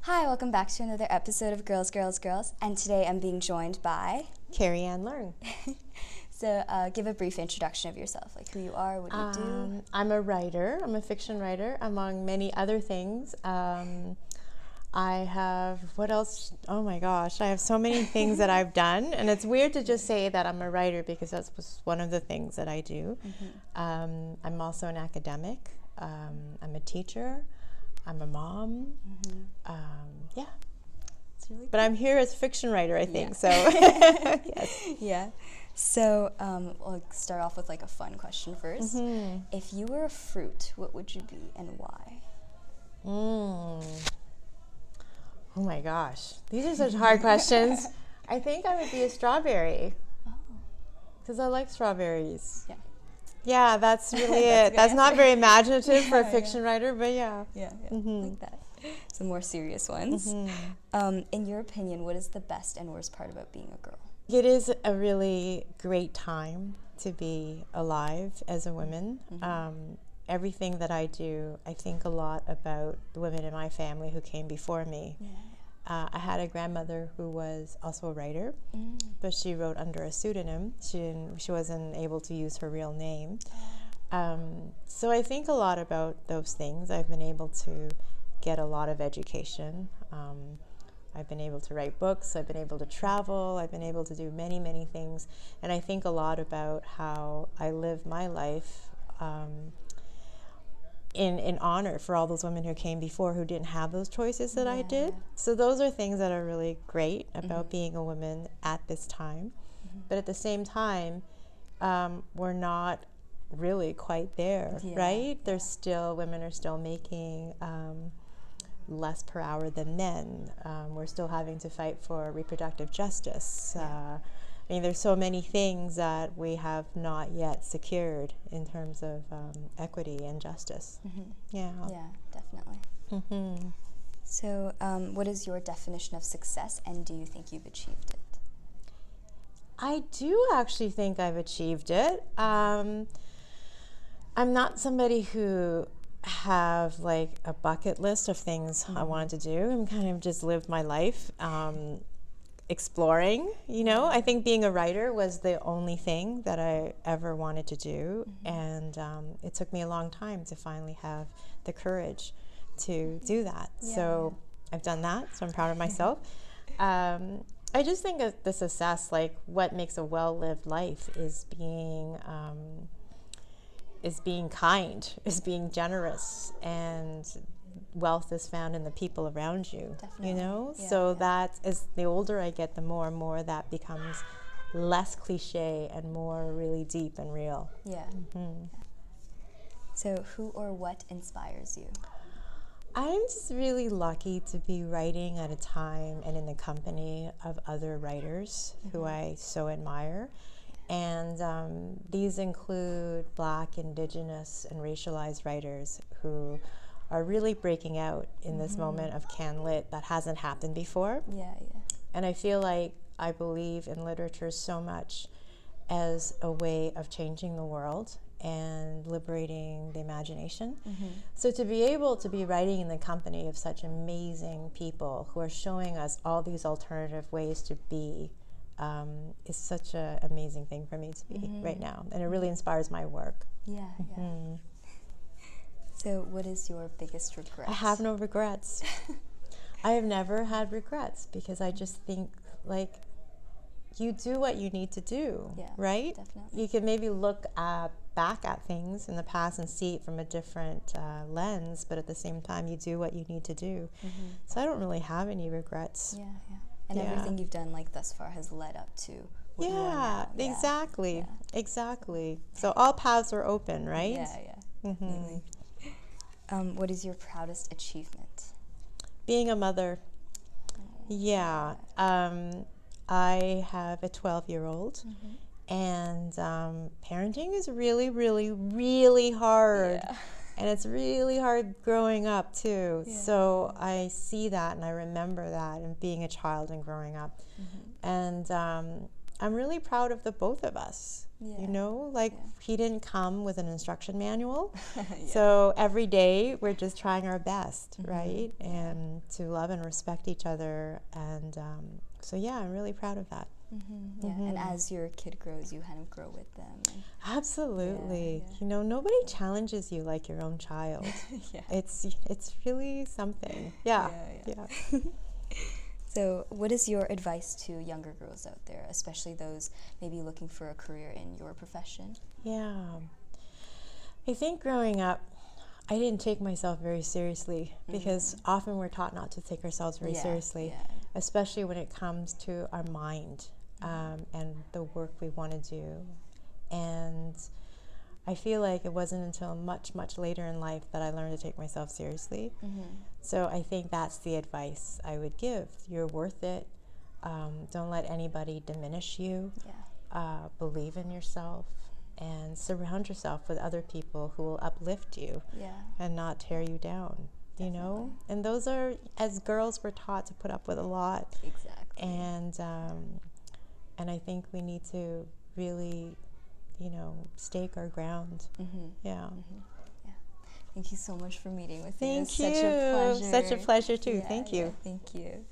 Hi, welcome back to another episode of Girls, Girls, Girls, and today I'm being joined by... Carrianne Leung. So give a brief introduction of yourself, like who you are, what do you do? I'm a writer. I'm a fiction writer, among many other things. I have, what else? Oh my gosh, I have so many things that I've done, and it's weird to just say that I'm a writer because that's one of the things that I do. Mm-hmm. I'm also an academic. I'm a teacher. I'm a mom. Yeah. It's really But I'm here as a fiction writer, I think, so yes. Yeah. So we'll start off with like a fun question first. Mm-hmm. If you were a fruit, what would you be and why? Oh my gosh, these are such hard questions. I think I would be a strawberry. Oh. Because I like strawberries. Yeah. Yeah, that's really That's it. That's not very imaginative for a fiction yeah. writer, but yeah. Yeah, Mm-hmm. like that. Some more serious ones. Mm-hmm. In your opinion, what is the best and worst part about being a girl? It is a really great time to be alive as a woman. Mm-hmm. Everything that I do, I think a lot about the women in my family who came before me. Yeah. I had a grandmother who was also a writer, but she wrote under a pseudonym. She wasn't able to use her real name. So I think a lot about those things. I've been able to get a lot of education. I've been able to write books. I've been able to travel. I've been able to do many, many things. And I think a lot about how I live my life in honor for all those women who came before who didn't have those choices that I did. So those are things that are really great about being a woman at this time. But at the same time, we're not really quite there, right? There's still, women are still making less per hour than men. We're still having to fight for reproductive justice. I mean, there's so many things that we have not yet secured in terms of equity and justice. Yeah. Yeah, definitely. So what is your definition of success, and do you think you've achieved it? I do actually think I've achieved it. I'm not somebody who have like a bucket list of things I wanted to do. I'm kind of just lived my life exploring, you know. I think being a writer was the only thing that I ever wanted to do, and it took me a long time to finally have the courage to do that. So I've done that, so I'm proud of myself. I just think of the success, like what makes a well-lived life is being kind, is being generous, and wealth is found in the people around you. Definitely. You know. So that is, the older I get, the more and more that becomes less cliche and more really deep and real. Yeah. So who or what inspires you? I'm just really lucky to be writing at a time and in the company of other writers who I so admire. And these include Black, Indigenous, and racialized writers who are really breaking out in this moment of CanLit that hasn't happened before. And I feel like I believe in literature so much as a way of changing the world and liberating the imagination. So to be able to be writing in the company of such amazing people who are showing us all these alternative ways to be is such an amazing thing for me to be right now. And it really inspires my work. So what is your biggest regret? I have no regrets. I have never had regrets because I just think, like, you do what you need to do, right? Definitely. You can maybe look back at things in the past and see it from a different lens, but at the same time, you do what you need to do. So I don't really have any regrets. And everything you've done like thus far has led up to what you are now. Exactly. Exactly. So all paths are open, right? What is your proudest achievement? Being a mother. I have a 12-year-old, and parenting is really, really, really hard. And it's really hard growing up too. So I see that and I remember that, and being a child and growing up. And I'm really proud of the both of us. Yeah. You know, like he didn't come with an instruction manual. Yeah. So every day we're just trying our best, right? And to love and respect each other. And so, yeah, I'm really proud of that. Yeah. And as your kid grows, you kind of grow with them. And absolutely. Yeah. You know, nobody challenges you like your own child. Yeah. It's really something. Yeah. So what is your advice to younger girls out there, especially those maybe looking for a career in your profession? Yeah. I think growing up, I didn't take myself very seriously because often we're taught not to take ourselves very seriously, especially when it comes to our mind and the work we want to do. And I feel like it wasn't until much, much later in life that I learned to take myself seriously. So I think that's the advice I would give. You're worth it. Don't let anybody diminish you. Believe in yourself and surround yourself with other people who will uplift you and not tear you down. You know? And those are, as girls, we're taught to put up with a lot. Exactly. And I think we need to really, you know, stake our ground. Yeah. Thank you so much for meeting with me. Thank you. Such a pleasure. Such a pleasure too. Thank you. Thank you.